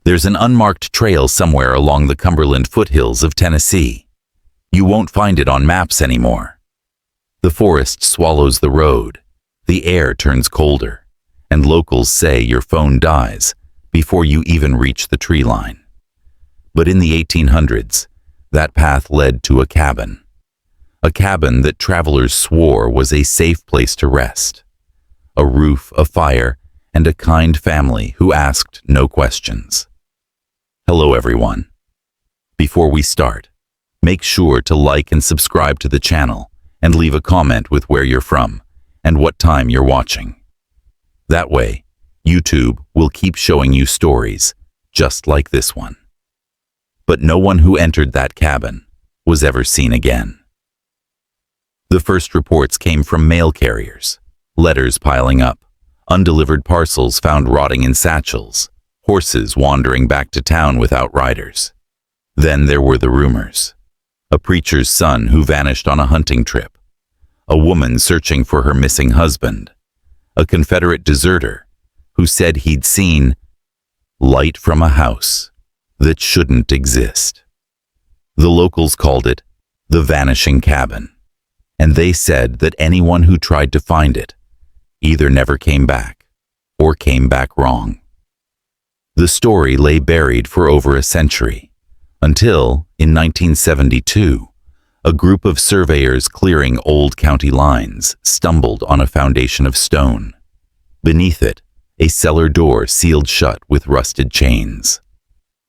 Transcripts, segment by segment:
There's an unmarked trail somewhere along the Cumberland foothills of Tennessee. You won't find it on maps anymore. The forest swallows the road, the air turns colder, and locals say your phone dies before you even reach the tree line. But in the 1800s, that path led to a cabin that travelers swore was a safe place to rest. A roof, a fire, and a kind family who asked no questions. Hello everyone. Before we start, make sure to like and subscribe to the channel and leave a comment with where you're from and what time you're watching. That way, YouTube will keep showing you stories just like this one. But no one who entered that cabin was ever seen again. The first reports came from mail carriers, letters piling up, undelivered parcels found rotting in satchels, horses wandering back to town without riders. Then there were the rumors. A preacher's son who vanished on a hunting trip, a woman searching for her missing husband, a Confederate deserter who said he'd seen light from a house that shouldn't exist. The locals called it the Vanishing Cabin, and they said that anyone who tried to find it either never came back or came back wrong. The story lay buried for over a century, until, in 1972, a group of surveyors clearing old county lines stumbled on a foundation of stone. Beneath it, a cellar door sealed shut with rusted chains.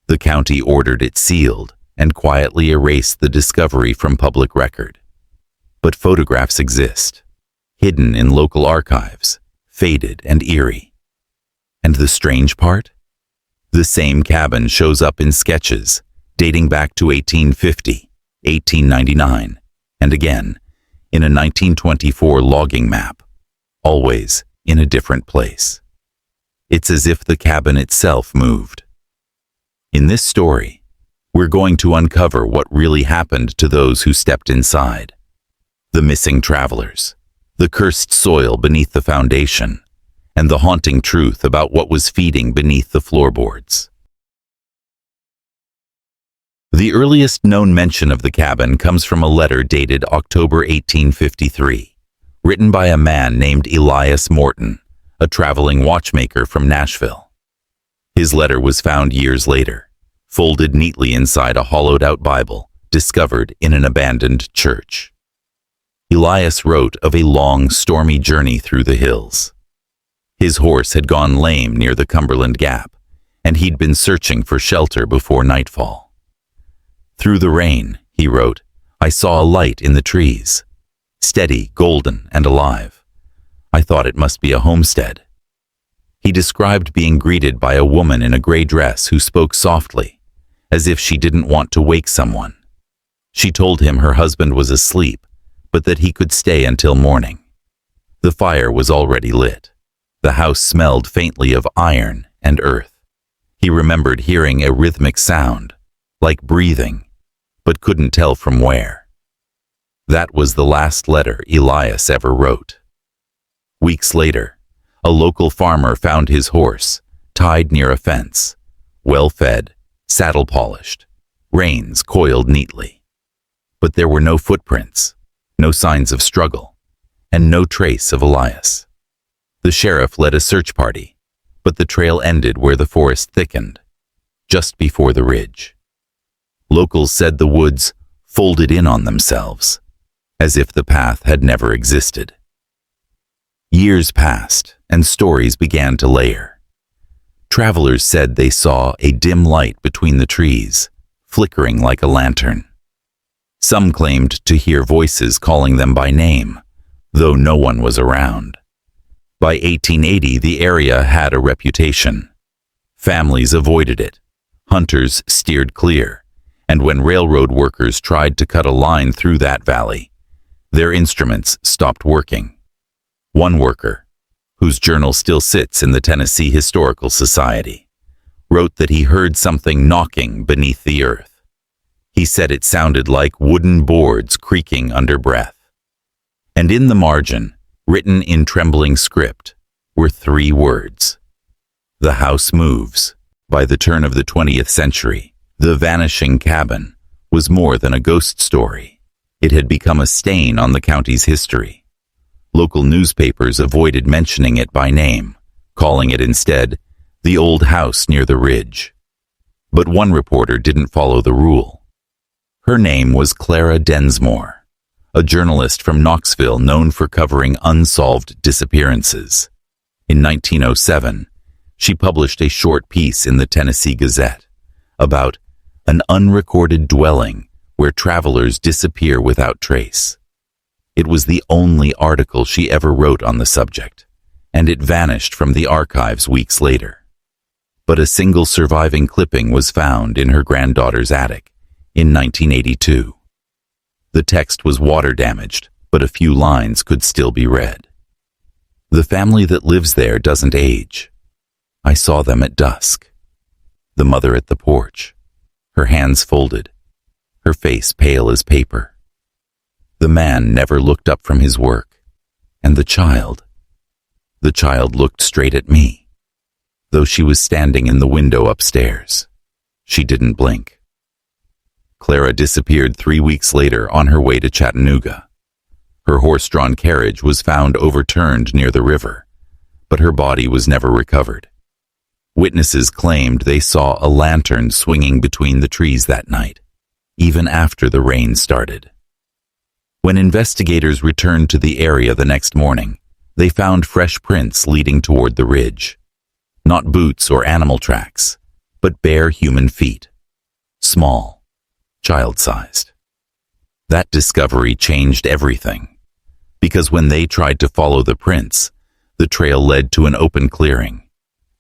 The county ordered it sealed and quietly erased the discovery from public record. But photographs exist, hidden in local archives, faded and eerie. And the strange part? The same cabin shows up in sketches dating back to 1850, 1899, and again in a 1924 logging map, always in a different place. It's as if the cabin itself moved. In this story, we're going to uncover what really happened to those who stepped inside. The missing travelers, the cursed soil beneath the foundation, and the haunting truth about what was feeding beneath the floorboards. The earliest known mention of the cabin comes from a letter dated October 1853, written by a man named Elias Morton, a traveling watchmaker from Nashville. His letter was found years later, folded neatly inside a hollowed-out Bible discovered in an abandoned church. Elias wrote of a long, stormy journey through the hills. His horse had gone lame near the Cumberland Gap, and he'd been searching for shelter before nightfall. Through the rain, he wrote, I saw a light in the trees, steady, golden, and alive. I thought it must be a homestead. He described being greeted by a woman in a gray dress who spoke softly, as if she didn't want to wake someone. She told him her husband was asleep, but that he could stay until morning. The fire was already lit. The house smelled faintly of iron and earth. He remembered hearing a rhythmic sound, like breathing, but couldn't tell from where. That was the last letter Elias ever wrote. Weeks later, a local farmer found his horse, tied near a fence, well-fed, saddle-polished, reins coiled neatly. But there were no footprints, no signs of struggle, and no trace of Elias. The sheriff led a search party, but the trail ended where the forest thickened, just before the ridge. Locals said the woods folded in on themselves, as if the path had never existed. Years passed, and stories began to layer. Travelers said they saw a dim light between the trees, flickering like a lantern. Some claimed to hear voices calling them by name, though no one was around. By 1880, the area had a reputation. Families avoided it, hunters steered clear, and when railroad workers tried to cut a line through that valley, their instruments stopped working. One worker, whose journal still sits in the Tennessee Historical Society, wrote that he heard something knocking beneath the earth. He said it sounded like wooden boards creaking under breath. And in the margin, written in trembling script, were 3 words. The house moves. By the turn of the 20th century, the Vanishing Cabin was more than a ghost story. It had become a stain on the county's history. Local newspapers avoided mentioning it by name, calling it instead the old house near the ridge. But one reporter didn't follow the rule. Her name was Clara Densmore, a journalist from Knoxville known for covering unsolved disappearances. In 1907, she published a short piece in the Tennessee Gazette about an unrecorded dwelling where travelers disappear without trace. It was the only article she ever wrote on the subject, and it vanished from the archives weeks later. But a single surviving clipping was found in her granddaughter's attic in 1982. The text was water damaged, but a few lines could still be read. "The family that lives there doesn't age. I saw them at dusk. The mother at the porch, her hands folded, her face pale as paper. The man never looked up from his work, and the child looked straight at me, though she was standing in the window upstairs. She didn't blink." Clara disappeared 3 weeks later on her way to Chattanooga. Her horse-drawn carriage was found overturned near the river, but her body was never recovered. Witnesses claimed they saw a lantern swinging between the trees that night, even after the rain started. When investigators returned to the area the next morning, they found fresh prints leading toward the ridge. Not boots or animal tracks, but bare human feet. Small, child-sized. That discovery changed everything, because when they tried to follow the prints, the trail led to an open clearing,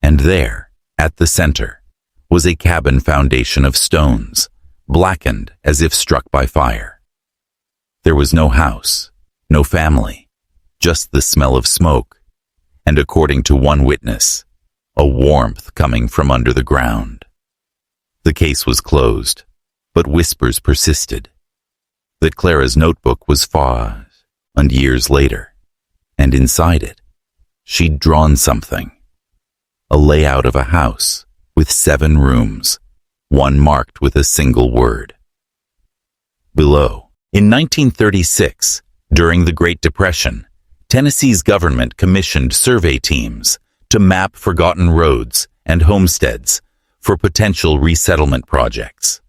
and there, at the center, was a cabin foundation of stones, blackened as if struck by fire. There was no house, no family, just the smell of smoke, and according to one witness, a warmth coming from under the ground. The case was closed, but whispers persisted. That Clara's notebook was found years later, and inside it, she'd drawn something. A layout of a house with 7 rooms, one marked with a single word. Below, in 1936, during the Great Depression, Tennessee's government commissioned survey teams to map forgotten roads and homesteads for potential resettlement projects.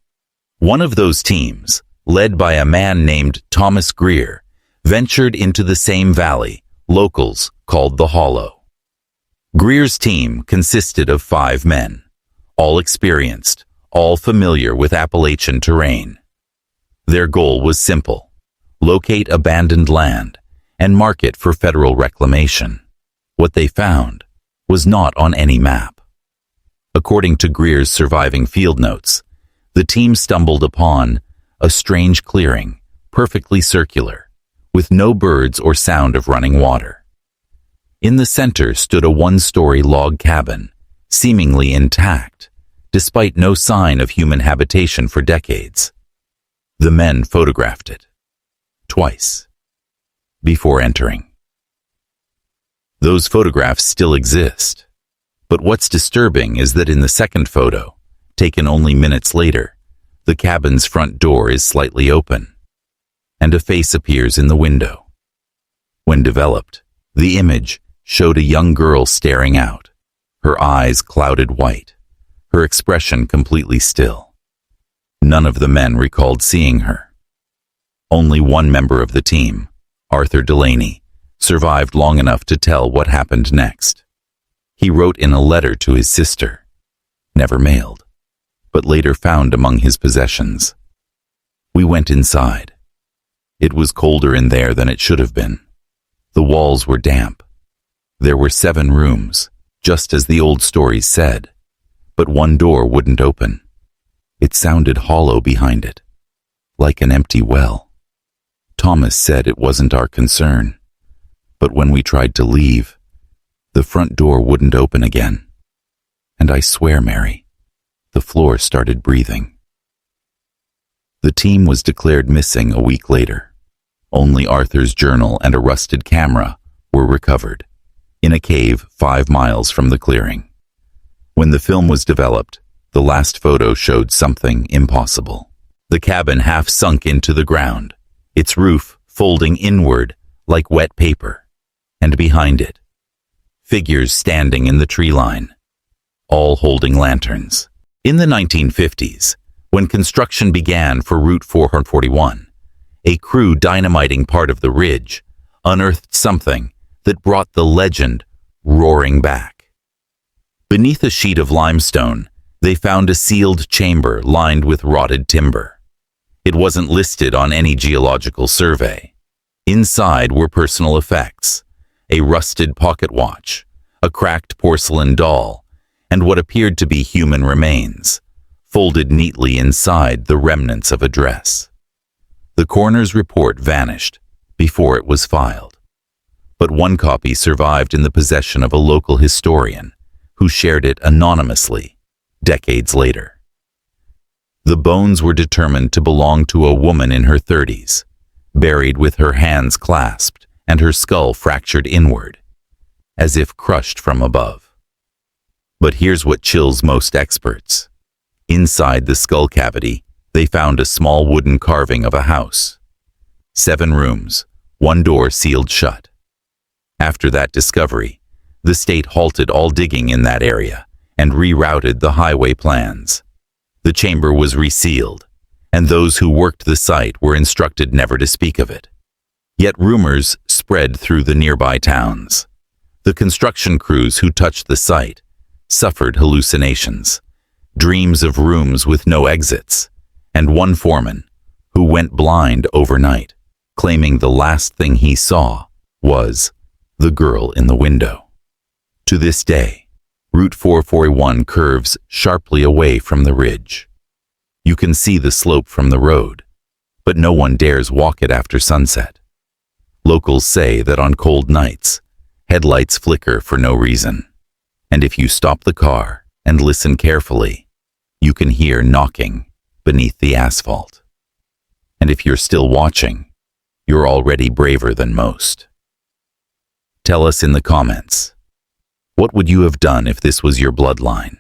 One of those teams, led by a man named Thomas Greer, ventured into the same valley locals called the Hollow. Greer's team consisted of 5 men, all experienced, all familiar with Appalachian terrain. Their goal was simple: locate abandoned land and mark it for federal reclamation. What they found was not on any map. According to Greer's surviving field notes, the team stumbled upon a strange clearing, perfectly circular, with no birds or sound of running water. In the center stood a 1-story log cabin, seemingly intact, despite no sign of human habitation for decades. The men photographed it, twice, before entering. Those photographs still exist, but what's disturbing is that in the second photo, taken only minutes later, the cabin's front door is slightly open, and a face appears in the window. When developed, the image showed a young girl staring out, her eyes clouded white, her expression completely still. None of the men recalled seeing her. Only one member of the team, Arthur Delaney, survived long enough to tell what happened next. He wrote in a letter to his sister, never mailed, but later found among his possessions. "We went inside. It was colder in there than it should have been. The walls were damp. There were 7 rooms, just as the old stories said, but one door wouldn't open. It sounded hollow behind it, like an empty well. Thomas said it wasn't our concern, but when we tried to leave, the front door wouldn't open again. And I swear, Mary, the floor started breathing." The team was declared missing a week later. Only Arthur's journal and a rusted camera were recovered, in a cave 5 miles from the clearing. When the film was developed, the last photo showed something impossible. The cabin half sunk into the ground, its roof folding inward like wet paper, and behind it, figures standing in the tree line, all holding lanterns. In the 1950s, when construction began for Route 441, a crew dynamiting part of the ridge unearthed something that brought the legend roaring back. Beneath a sheet of limestone, they found a sealed chamber lined with rotted timber. It wasn't listed on any geological survey. Inside were personal effects, a rusted pocket watch, a cracked porcelain doll, and what appeared to be human remains, folded neatly inside the remnants of a dress. The coroner's report vanished before it was filed, but one copy survived in the possession of a local historian who shared it anonymously decades later. The bones were determined to belong to a woman in her 30s, buried with her hands clasped and her skull fractured inward, as if crushed from above. But here's what chills most experts. Inside the skull cavity, they found a small wooden carving of a house. 7 rooms, 1 door sealed shut. After that discovery, the state halted all digging in that area and rerouted the highway plans. The chamber was resealed, and those who worked the site were instructed never to speak of it. Yet rumors spread through the nearby towns. The construction crews who touched the site suffered hallucinations, dreams of rooms with no exits, and one foreman who went blind overnight, claiming the last thing he saw was the girl in the window. To this day, Route 441 curves sharply away from the ridge. You can see the slope from the road, but no one dares walk it after sunset. Locals say that on cold nights, headlights flicker for no reason, and if you stop the car and listen carefully, you can hear knocking beneath the asphalt. And if you're still watching, you're already braver than most. Tell us in the comments, what would you have done if this was your bloodline?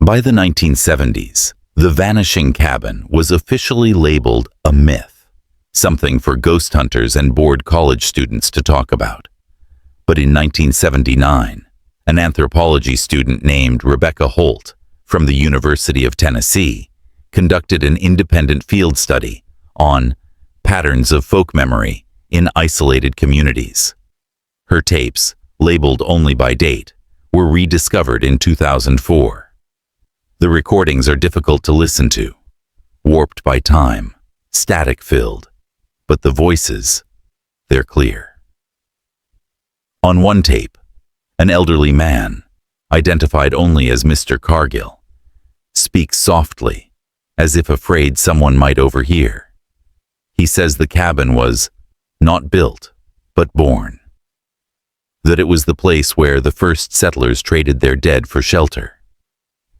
By the 1970s, the Vanishing Cabin was officially labeled a myth, something for ghost hunters and bored college students to talk about. But in 1979, an anthropology student named Rebecca Holt from the University of Tennessee conducted an independent field study on patterns of folk memory in isolated communities. Her tapes, labeled only by date, were rediscovered in 2004. The recordings are difficult to listen to, warped by time, static-filled, but the voices, they're clear. On one tape, an elderly man, identified only as Mr. Cargill, speaks softly, as if afraid someone might overhear. He says the cabin was not built, but born. That it was the place where the first settlers traded their dead for shelter.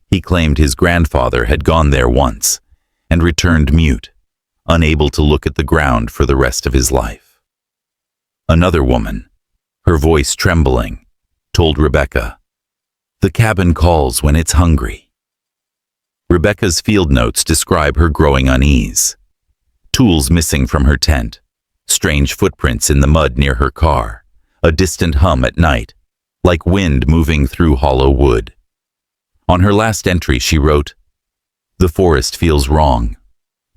He claimed his grandfather had gone there once and returned mute, unable to look at the ground for the rest of his life. Another woman, her voice trembling, told Rebecca, "The cabin calls when it's hungry." Rebecca's field notes describe her growing unease. Tools missing from her tent, strange footprints in the mud near her car, a distant hum at night, like wind moving through hollow wood. On her last entry she wrote, "The forest feels wrong.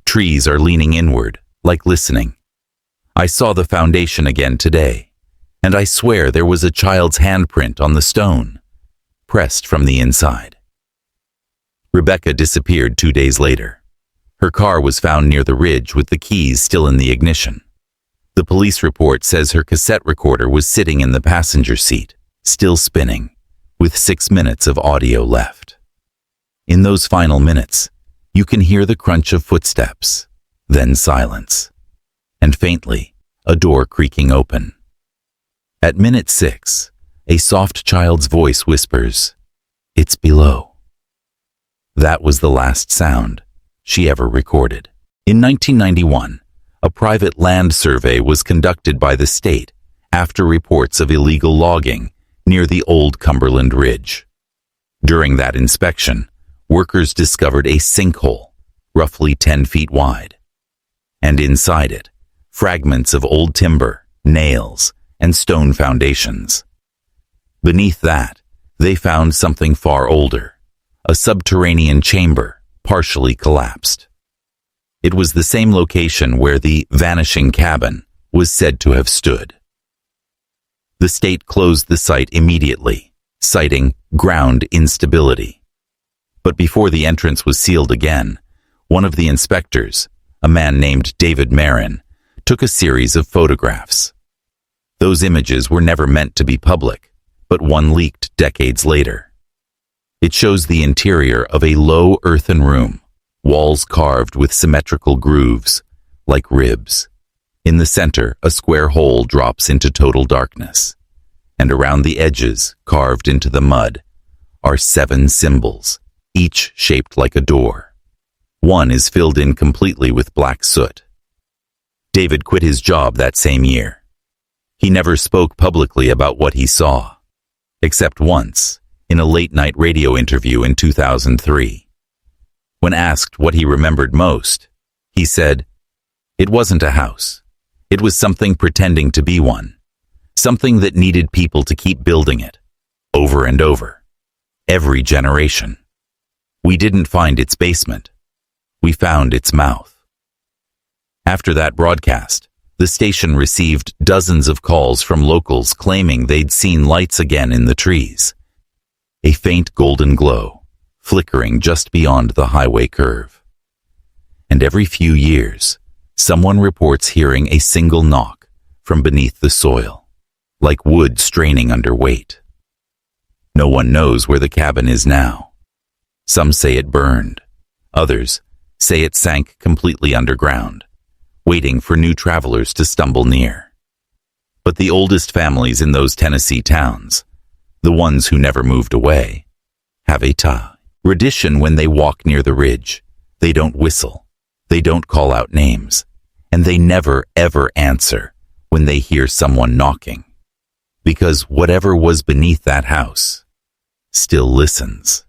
Trees are leaning inward, like listening. I saw the foundation again today, and I swear there was a child's handprint on the stone, pressed from the inside." Rebecca disappeared 2 days later. Her car was found near the ridge with the keys still in the ignition. The police report says her cassette recorder was sitting in the passenger seat, still spinning, with 6 minutes of audio left. In those final minutes, you can hear the crunch of footsteps, then silence, and faintly, a door creaking open. At minute 6, a soft child's voice whispers, "It's below." That was the last sound she ever recorded. In 1991, a private land survey was conducted by the state after reports of illegal logging near the old Cumberland Ridge. During that inspection, workers discovered a sinkhole, roughly 10 feet wide. And inside it, fragments of old timber, nails, and stone foundations. Beneath that, they found something far older, a subterranean chamber, partially collapsed. It was the same location where the Vanishing Cabin was said to have stood. The state closed the site immediately, citing ground instability. But before the entrance was sealed again, one of the inspectors, a man named David Marin, took a series of photographs. Those images were never meant to be public, but one leaked decades later. It shows the interior of a low earthen room, walls carved with symmetrical grooves, like ribs. In the center, a square hole drops into total darkness, and around the edges, carved into the mud, are 7 symbols, each shaped like a door. One is filled in completely with black soot. David quit his job that same year. He never spoke publicly about what he saw, except once, in a late-night radio interview in 2003. When asked what he remembered most, he said, "It wasn't a house. It was something pretending to be one. Something that needed people to keep building it, over and over. Every generation. We didn't find its basement. We found its mouth." After that broadcast, the station received dozens of calls from locals claiming they'd seen lights again in the trees. A faint golden glow, flickering just beyond the highway curve. And every few years, someone reports hearing a single knock from beneath the soil, like wood straining under weight. No one knows where the cabin is now. Some say it burned. Others say it sank completely underground, waiting for new travelers to stumble near. But the oldest families in those Tennessee towns, the ones who never moved away, have a tradition when they walk near the ridge. They don't whistle, they don't call out names, and they never ever answer when they hear someone knocking. Because whatever was beneath that house still listens.